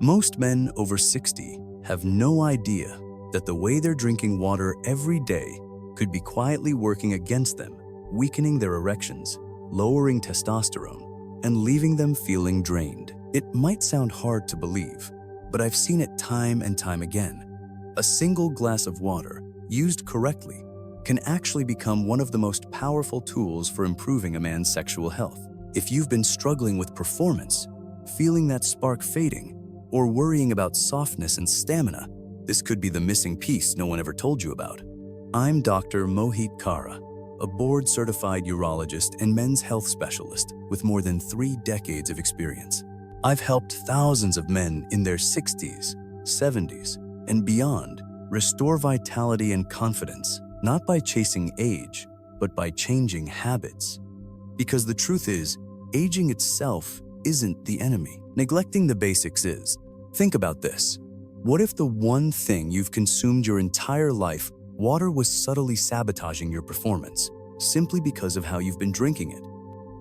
Most men over 60 have no idea that the way they're drinking water every day could be quietly working against them, weakening their erections, lowering testosterone, and leaving them feeling drained. It might sound hard to believe, but I've seen it time and time again. A single glass of water, used correctly, can actually become one of the most powerful tools for improving a man's sexual health. If you've been struggling with performance, feeling that spark fading, or worrying about softness and stamina, this could be the missing piece no one ever told you about. I'm Dr. Mohit Kara, a board-certified urologist and men's health specialist with more than 3 decades of experience. I've helped thousands of men in their 60s, 70s, and beyond restore vitality and confidence, not by chasing age, but by changing habits. Because the truth is, aging itself isn't the enemy. Neglecting the basics is. Think about this. What if the one thing you've consumed your entire life, water, was subtly sabotaging your performance, simply because of how you've been drinking it?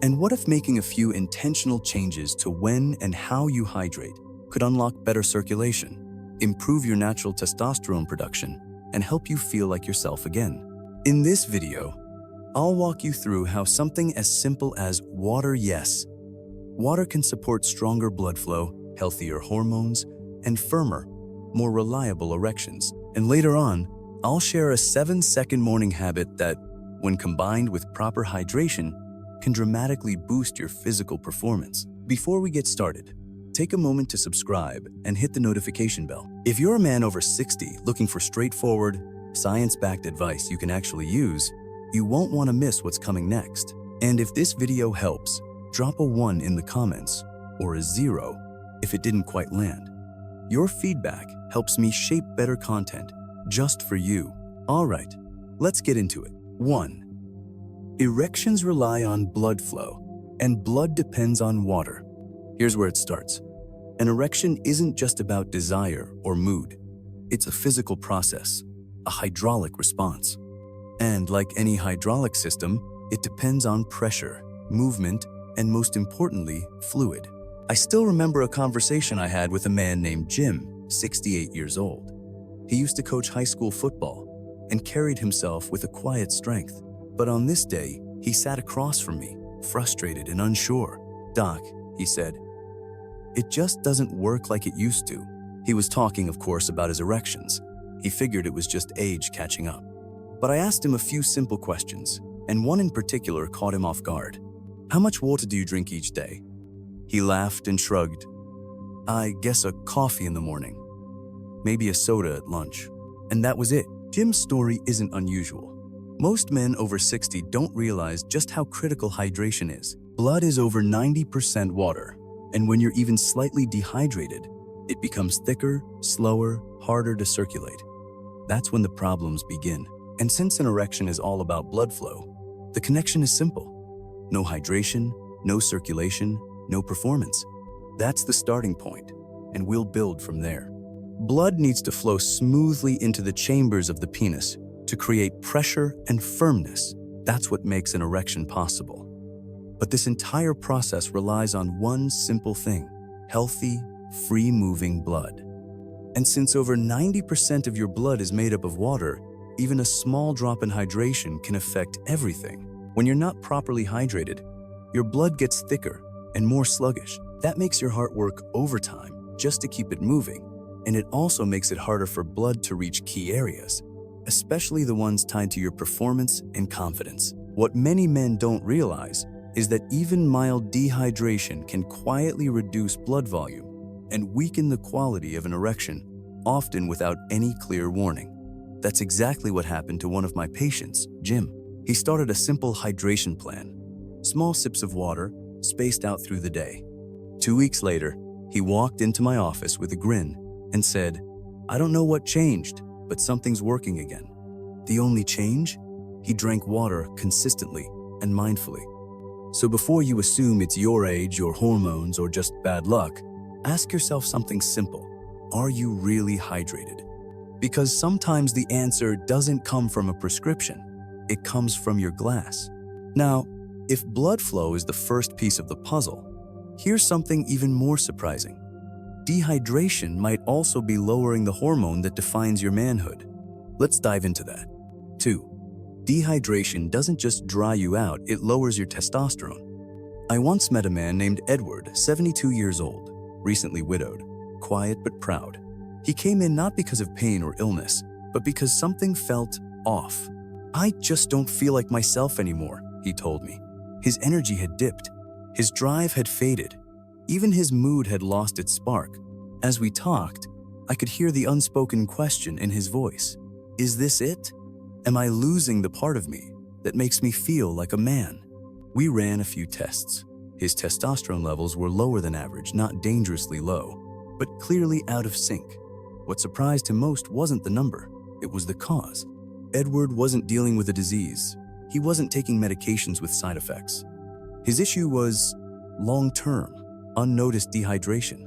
And what if making a few intentional changes to when and how you hydrate could unlock better circulation, improve your natural testosterone production, and help you feel like yourself again? In this video, I'll walk you through how something as simple as water can support stronger blood flow, healthier hormones, and firmer, more reliable erections. And later on, I'll share a 7-second morning habit that, when combined with proper hydration, can dramatically boost your physical performance. Before we get started, take a moment to subscribe and hit the notification bell. If you're a man over 60 looking for straightforward, science-backed advice you can actually use, you won't want to miss what's coming next. And if this video helps, drop a 1 in the comments, or a 0 if it didn't quite land. Your feedback helps me shape better content just for you. All right, let's get into it. 1. Erections rely on blood flow, and blood depends on water. Here's where it starts. An erection isn't just about desire or mood. It's a physical process, a hydraulic response. And like any hydraulic system, it depends on pressure, movement, and most importantly, fluid. I still remember a conversation I had with a man named Jim, 68 years old. He used to coach high school football and carried himself with a quiet strength. But on this day, he sat across from me, frustrated and unsure. "Doc," he said, "it just doesn't work like it used to." He was talking, of course, about his erections. He figured it was just age catching up. But I asked him a few simple questions, and one in particular caught him off guard. "How much water do you drink each day?" He laughed and shrugged. "I guess a coffee in the morning, maybe a soda at lunch." And that was it. Jim's story isn't unusual. Most men over 60 don't realize just how critical hydration is. Blood is over 90% water, and when you're even slightly dehydrated, it becomes thicker, slower, harder to circulate. That's when the problems begin. And since an erection is all about blood flow, the connection is simple. No hydration, no circulation, no performance. That's the starting point, and we'll build from there. Blood needs to flow smoothly into the chambers of the penis to create pressure and firmness. That's what makes an erection possible. But this entire process relies on one simple thing: healthy, free-moving blood. And since over 90% of your blood is made up of water, even a small drop in hydration can affect everything. When you're not properly hydrated, your blood gets thicker and more sluggish. That makes your heart work overtime just to keep it moving, and it also makes it harder for blood to reach key areas, especially the ones tied to your performance and confidence. What many men don't realize is that even mild dehydration can quietly reduce blood volume and weaken the quality of an erection, often without any clear warning. That's exactly what happened to one of my patients, Jim. He started a simple hydration plan: small sips of water, spaced out through the day. 2 weeks later, he walked into my office with a grin and said, "I don't know what changed, but something's working again." The only change? He drank water consistently and mindfully. So before you assume it's your age, your hormones, or just bad luck, ask yourself something simple. Are you really hydrated? Because sometimes the answer doesn't come from a prescription. It comes from your glass. Now, if blood flow is the first piece of the puzzle, here's something even more surprising. dehydration might also be lowering the hormone that defines your manhood. Let's dive into that. 2. Dehydration doesn't just dry you out, it lowers your testosterone. I once met a man named Edward, 72 years old, recently widowed, quiet but proud. He came in not because of pain or illness, but because something felt off. "I just don't feel like myself anymore," he told me. His energy had dipped. His drive had faded. Even his mood had lost its spark. As we talked, I could hear the unspoken question in his voice. Is this it? Am I losing the part of me that makes me feel like a man? We ran a few tests. His testosterone levels were lower than average, not dangerously low, but clearly out of sync. What surprised him most wasn't the number, it was the cause. Edward wasn't dealing with a disease. He wasn't taking medications with side effects. His issue was long-term, unnoticed dehydration.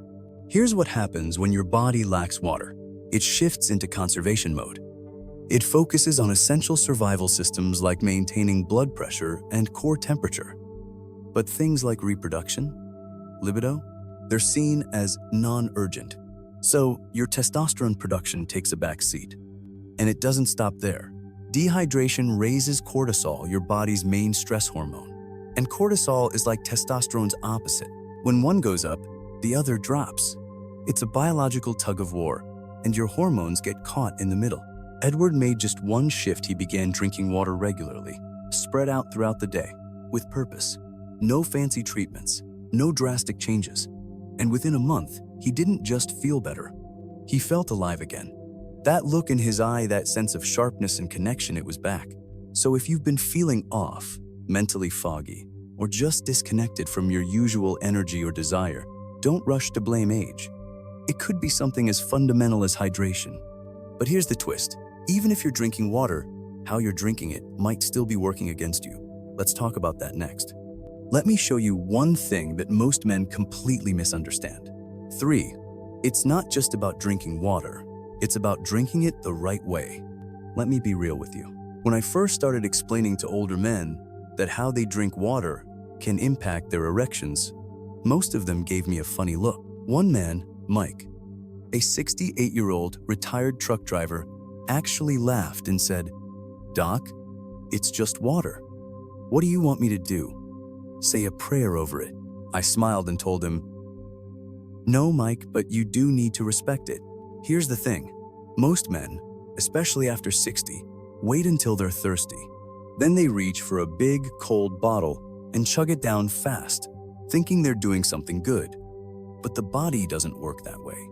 Here's what happens when your body lacks water. It shifts into conservation mode. It focuses on essential survival systems like maintaining blood pressure and core temperature. But things like reproduction, libido, they're seen as non-urgent. So your testosterone production takes a back seat. And it doesn't stop there. Dehydration raises cortisol, your body's main stress hormone. And cortisol is like testosterone's opposite. When one goes up, the other drops. It's a biological tug-of-war, and your hormones get caught in the middle. Edward made just one shift. He began drinking water regularly, spread out throughout the day, with purpose. No fancy treatments, no drastic changes. And within a month, he didn't just feel better. He felt alive again. That look in his eye, that sense of sharpness and connection, it was back. So if you've been feeling off, mentally foggy, or just disconnected from your usual energy or desire, don't rush to blame age. It could be something as fundamental as hydration. But here's the twist. Even if you're drinking water, how you're drinking it might still be working against you. Let's talk about that next. Let me show you one thing that most men completely misunderstand. 3. It's not just about drinking water. It's about drinking it the right way. Let me be real with you. When I first started explaining to older men that how they drink water can impact their erections, most of them gave me a funny look. One man, Mike, a 68-year-old retired truck driver, actually laughed and said, "Doc, it's just water. What do you want me to do? Say a prayer over it?" I smiled and told him, "No, Mike, but you do need to respect it." Here's the thing. Most men, especially after 60, wait until they're thirsty. Then they reach for a big, cold bottle and chug it down fast, thinking they're doing something good. But the body doesn't work that way.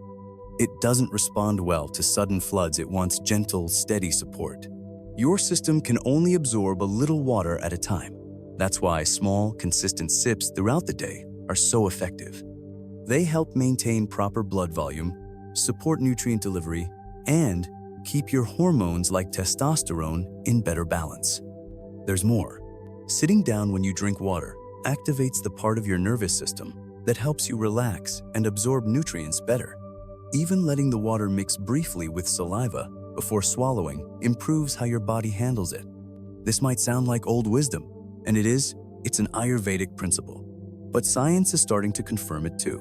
It doesn't respond well to sudden floods. It wants gentle, steady support. Your system can only absorb a little water at a time. That's why small, consistent sips throughout the day are so effective. They help maintain proper blood volume, support nutrient delivery, and keep your hormones like testosterone in better balance. There's more. Sitting down when you drink water activates the part of your nervous system that helps you relax and absorb nutrients better. Even letting the water mix briefly with saliva before swallowing improves how your body handles it. This might sound like old wisdom, and it is. It's an Ayurvedic principle. But science is starting to confirm it too.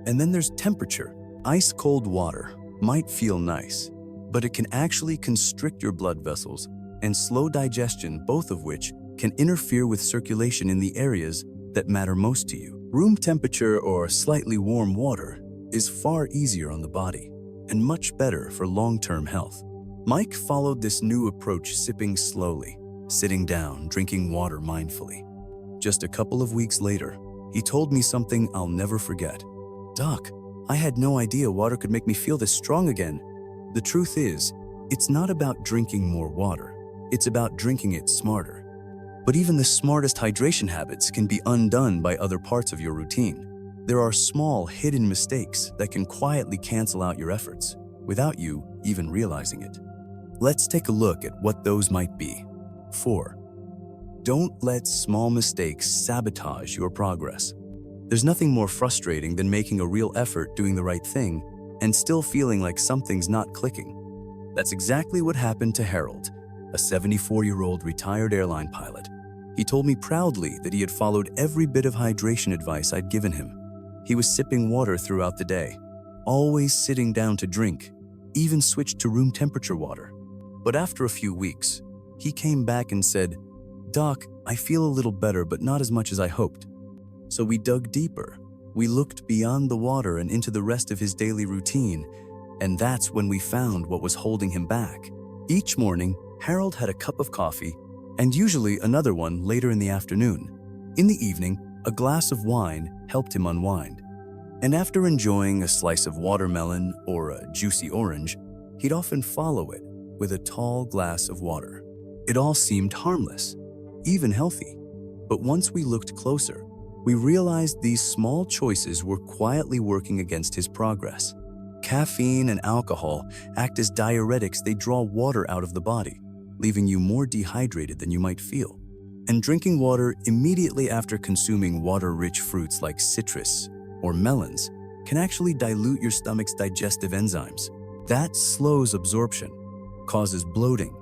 And then there's temperature. Ice-cold water might feel nice, but it can actually constrict your blood vessels and slow digestion, both of which can interfere with circulation in the areas that matter most to you. Room temperature or slightly warm water is far easier on the body and much better for long-term health. Mike followed this new approach, sipping slowly, sitting down, drinking water mindfully. Just a couple of weeks later, he told me something I'll never forget. "Doc, I had no idea water could make me feel this strong again." The truth is, it's not about drinking more water. It's about drinking it smarter. But even the smartest hydration habits can be undone by other parts of your routine. There are small, hidden mistakes that can quietly cancel out your efforts without you even realizing it. Let's take a look at what those might be. 4. Don't let small mistakes sabotage your progress. There's nothing more frustrating than making a real effort doing the right thing and still feeling like something's not clicking. That's exactly what happened to Harold, a 74-year-old retired airline pilot. He told me proudly that he had followed every bit of hydration advice I'd given him. He was sipping water throughout the day, always sitting down to drink, even switched to room temperature water. But after a few weeks, he came back and said, "Doc, I feel a little better, but not as much as I hoped." So we dug deeper. We looked beyond the water and into the rest of his daily routine, and that's when we found what was holding him back. Each morning, Harold had a cup of coffee, and usually another one later in the afternoon. In the evening, a glass of wine helped him unwind. And after enjoying a slice of watermelon or a juicy orange, he'd often follow it with a tall glass of water. It all seemed harmless, even healthy. But once we looked closer, we realized these small choices were quietly working against his progress. Caffeine and alcohol act as diuretics. They draw water out of the body, leaving you more dehydrated than you might feel. And drinking water immediately after consuming water-rich fruits like citrus or melons can actually dilute your stomach's digestive enzymes. That slows absorption, causes bloating,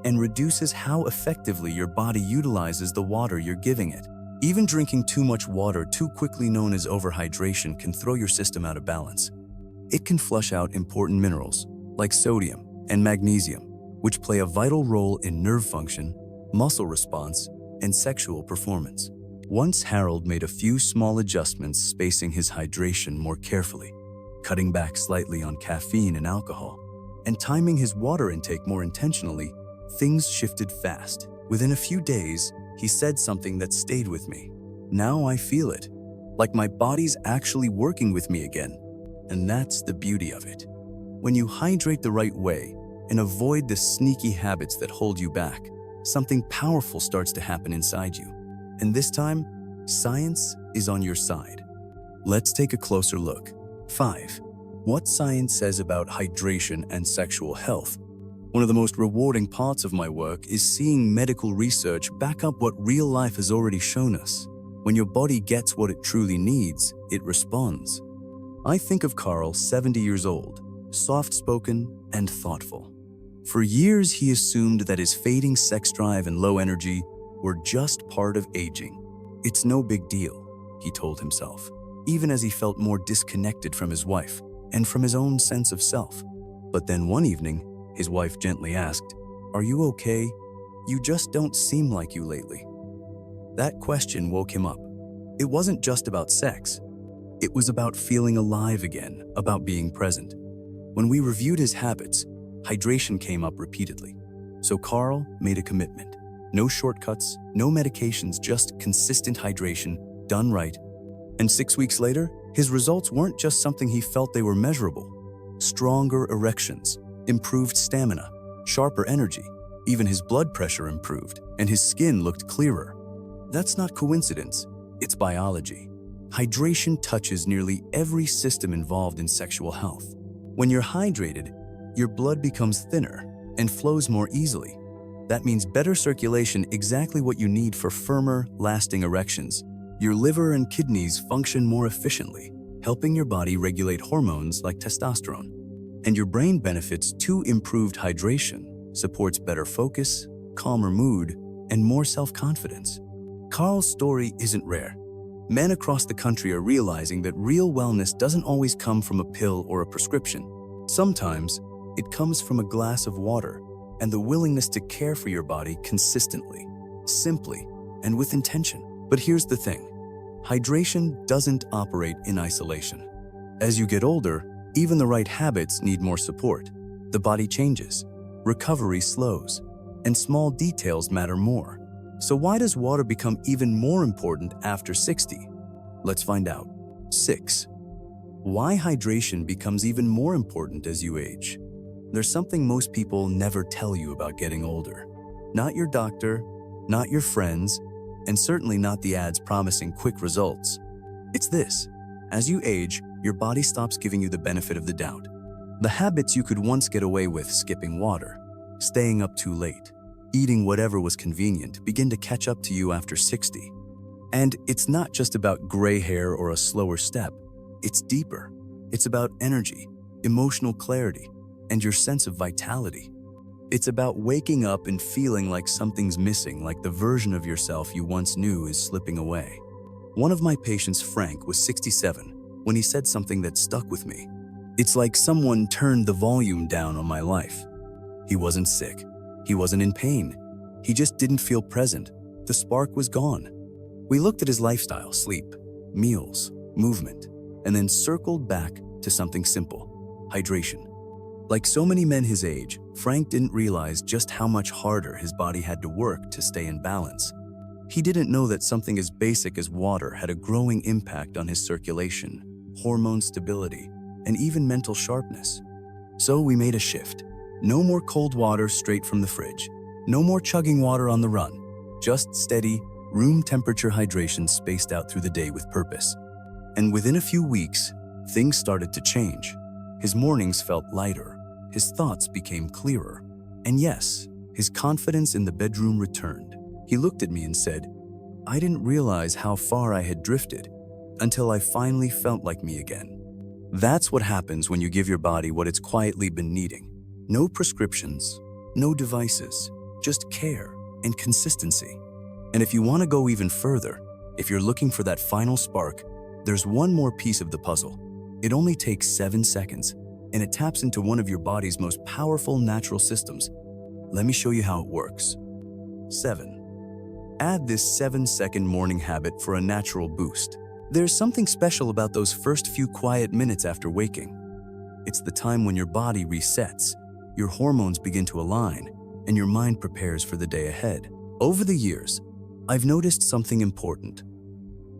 and reduces how effectively your body utilizes the water you're giving it. Even drinking too much water too quickly, known as overhydration, can throw your system out of balance. It can flush out important minerals like sodium and magnesium, which play a vital role in nerve function, muscle response, and sexual performance. Once Harold made a few small adjustments, spacing his hydration more carefully, cutting back slightly on caffeine and alcohol, and timing his water intake more intentionally, things shifted fast. Within a few days, he said something that stayed with me. "Now I feel it, like my body's actually working with me again." And that's the beauty of it. When you hydrate the right way and avoid the sneaky habits that hold you back, something powerful starts to happen inside you. And this time, science is on your side. Let's take a closer look. 5. What science says about hydration and sexual health. One of the most rewarding parts of my work is seeing medical research back up what real life has already shown us. When your body gets what it truly needs, it responds. I think of Carl, 70 years old, soft-spoken and thoughtful. For years, he assumed that his fading sex drive and low energy were just part of aging. "It's no big deal," he told himself, even as he felt more disconnected from his wife and from his own sense of self. But then one evening, his wife gently asked, "Are you okay? You just don't seem like you lately." That question woke him up. It wasn't just about sex. It was about feeling alive again, about being present. When we reviewed his habits, hydration came up repeatedly. So Carl made a commitment. No shortcuts, no medications, just consistent hydration, done right. And 6 weeks later, his results weren't just something he felt, they were measurable. Stronger erections, improved stamina, sharper energy. Even his blood pressure improved, and his skin looked clearer. That's not coincidence, it's biology. Hydration touches nearly every system involved in sexual health. When you're hydrated, your blood becomes thinner and flows more easily. That means better circulation, exactly what you need for firmer, lasting erections. Your liver and kidneys function more efficiently, helping your body regulate hormones like testosterone. And your brain benefits too. Improved hydration supports better focus, calmer mood, and more self-confidence. Carl's story isn't rare. Men across the country are realizing that real wellness doesn't always come from a pill or a prescription. Sometimes, it comes from a glass of water and the willingness to care for your body consistently, simply, and with intention. But here's the thing. Hydration doesn't operate in isolation. As you get older, even the right habits need more support. The body changes, recovery slows, and small details matter more. So why does water become even more important after 60? Let's find out. 6. Why hydration becomes even more important as you age. There's something most people never tell you about getting older. Not your doctor, not your friends, and certainly not the ads promising quick results. It's this. As you age, your body stops giving you the benefit of the doubt. The habits you could once get away with, skipping water, staying up too late, eating whatever was convenient, begin to catch up to you after 60. And it's not just about gray hair or a slower step. It's deeper. It's about energy, emotional clarity, and your sense of vitality. It's about waking up and feeling like something's missing, like the version of yourself you once knew is slipping away. One of my patients, Frank, was 67 when he said something that stuck with me. It's like someone turned the volume down on my life. He wasn't sick. He wasn't in pain. He just didn't feel present. The spark was gone. We looked at his lifestyle, sleep, meals, movement, and then circled back to something simple: hydration. Like so many men his age, Frank didn't realize just how much harder his body had to work to stay in balance. He didn't know that something as basic as water had a growing impact on his circulation, hormone stability, and even mental sharpness. So we made a shift. No more cold water straight from the fridge. No more chugging water on the run. Just steady, room temperature hydration spaced out through the day with purpose. And within a few weeks, things started to change. His mornings felt lighter. His thoughts became clearer. And yes, his confidence in the bedroom returned. He looked at me and said, "I didn't realize how far I had drifted until I finally felt like me again." That's what happens when you give your body what it's quietly been needing. No prescriptions, no devices, just care and consistency. And if you want to go even further, if you're looking for that final spark, there's one more piece of the puzzle. It only takes 7 seconds, and it taps into one of your body's most powerful natural systems. Let me show you how it works. 7. Add this 7-second morning habit for a natural boost. There's something special about those first few quiet minutes after waking. It's the time when your body resets, your hormones begin to align, and your mind prepares for the day ahead. Over the years, I've noticed something important.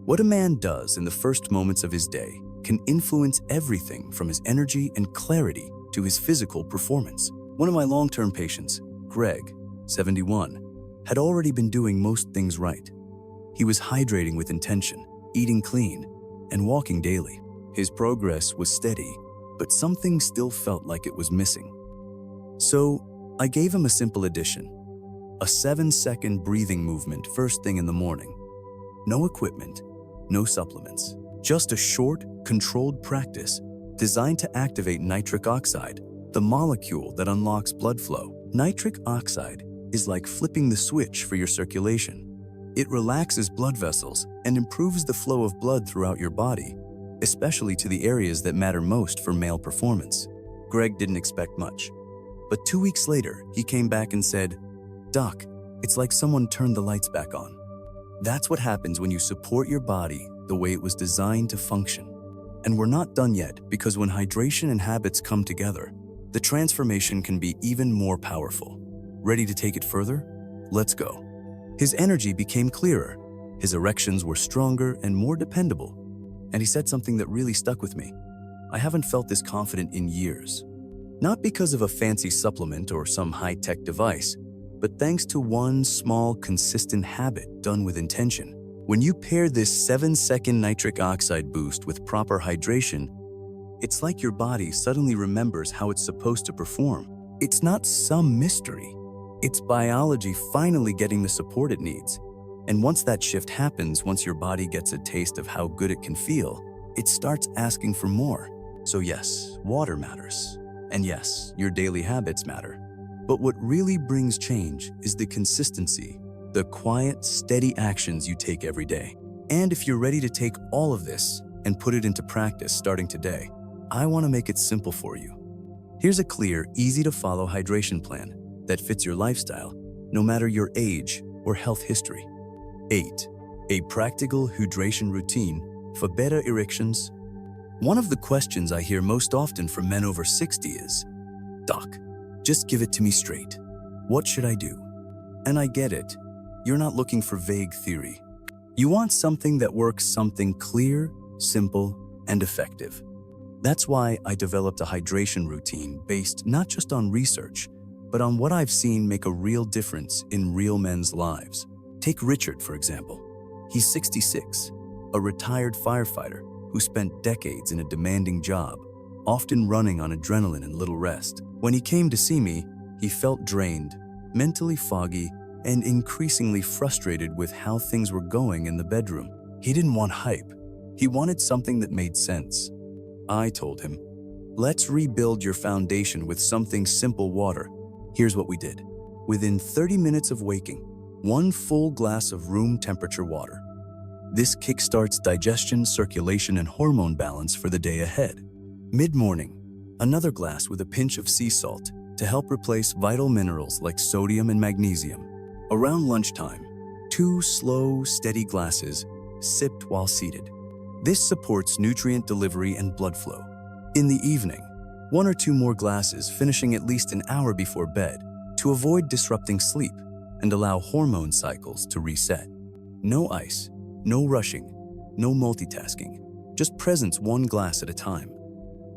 What a man does in the first moments of his day can influence everything from his energy and clarity to his physical performance. One of my long-term patients, Greg, 71, had already been doing most things right. He was hydrating with intention, eating clean, and walking daily. His progress was steady, but something still felt like it was missing. So I gave him a simple addition: a 7-second breathing movement first thing in the morning. No equipment, no supplements, just a short, controlled practice designed to activate nitric oxide, the molecule that unlocks blood flow. Nitric oxide is like flipping the switch for your circulation. It relaxes blood vessels and improves the flow of blood throughout your body, especially to the areas that matter most for male performance. Greg didn't expect much, but 2 weeks later, he came back and said, "Doc, it's like someone turned the lights back on." That's what happens when you support your body the way it was designed to function. And we're not done yet, because when hydration and habits come together, the transformation can be even more powerful. Ready to take it further? Let's go. His energy became clearer, his erections were stronger and more dependable, and he said something that really stuck with me: "I haven't felt this confident in years." Not because of a fancy supplement or some high-tech device, but thanks to one small, consistent habit done with intention. When you pair this 7-second nitric oxide boost with proper hydration, it's like your body suddenly remembers how it's supposed to perform. It's not some mystery. It's biology finally getting the support it needs. And once that shift happens, once your body gets a taste of how good it can feel, it starts asking for more. So yes, water matters. And yes, your daily habits matter. But what really brings change is the consistency, the quiet, steady actions you take every day. And if you're ready to take all of this and put it into practice starting today, I want to make it simple for you. Here's a clear, easy-to-follow hydration plan that fits your lifestyle, no matter your age or health history. 8. A practical hydration routine for better erections. One of the questions I hear most often from men over 60 is, "Doc, just give it to me straight. What should I do?" And I get it. You're not looking for vague theory. You want something that works, something clear, simple, and effective. That's why I developed a hydration routine based not just on research, but on what I've seen make a real difference in real men's lives. Take Richard, for example. He's 66, a retired firefighter who spent decades in a demanding job, often running on adrenaline and little rest. When he came to see me, he felt drained, mentally foggy, and increasingly frustrated with how things were going in the bedroom. He didn't want hype. He wanted something that made sense. I told him, "Let's rebuild your foundation with something simple: water." Here's what we did. Within 30 minutes of waking, 1 full glass of room temperature water. This kickstarts digestion, circulation, and hormone balance for the day ahead. Mid-morning, Another glass with a pinch of sea salt to help replace vital minerals like sodium and magnesium. Around lunchtime, 2 slow, steady glasses sipped while seated. This supports nutrient delivery and blood flow. In the evening, 1 or 2 more glasses, finishing at least an hour before bed to avoid disrupting sleep and allow hormone cycles to reset. No ice, no rushing, no multitasking, just presence 1 glass at a time.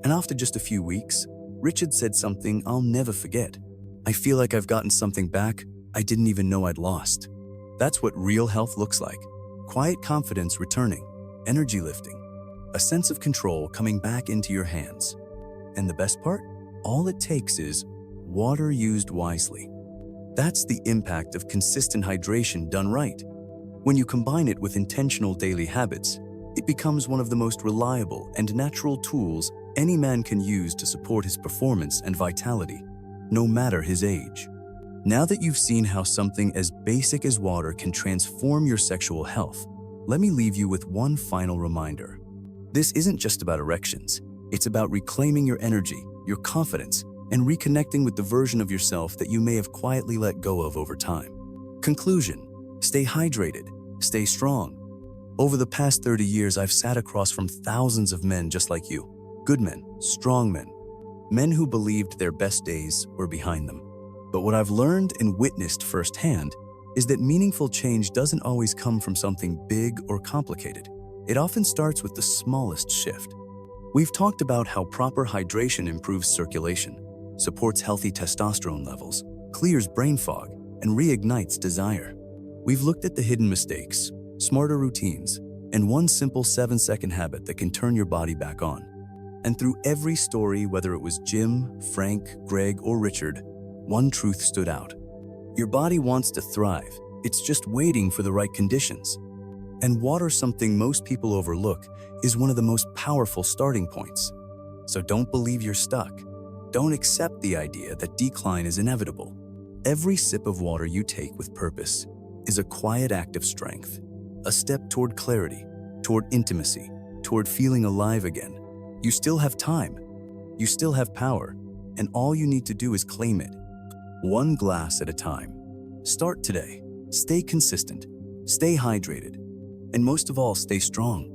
And after just a few weeks, Richard said something I'll never forget. "I feel like I've gotten something back I didn't even know I'd lost." That's what real health looks like. Quiet confidence returning, energy lifting, a sense of control coming back into your hands. And the best part? All it takes is water used wisely. That's the impact of consistent hydration done right. When you combine it with intentional daily habits, it becomes one of the most reliable and natural tools any man can use to support his performance and vitality, no matter his age. Now that you've seen how something as basic as water can transform your sexual health, let me leave you with one final reminder. This isn't just about erections. It's about reclaiming your energy, your confidence, and reconnecting with the version of yourself that you may have quietly let go of over time. Conclusion: stay hydrated, stay strong. Over the past 30 years, I've sat across from thousands of men just like you. Good men, strong men, men who believed their best days were behind them. But what I've learned and witnessed firsthand is that meaningful change doesn't always come from something big or complicated. It often starts with the smallest shift. We've talked about how proper hydration improves circulation, supports healthy testosterone levels, clears brain fog, and reignites desire. We've looked at the hidden mistakes, smarter routines, and one simple 7-second habit that can turn your body back on. And through every story, whether it was Jim, Frank, Greg, or Richard, one truth stood out. Your body wants to thrive. It's just waiting for the right conditions. And water, something most people overlook, is one of the most powerful starting points. So don't believe you're stuck. Don't accept the idea that decline is inevitable. Every sip of water you take with purpose is a quiet act of strength, a step toward clarity, toward intimacy, toward feeling alive again. You still have time, you still have power, and all you need to do is claim it. 1 glass at a time. Start today. Stay consistent, stay hydrated, and most of all, stay strong.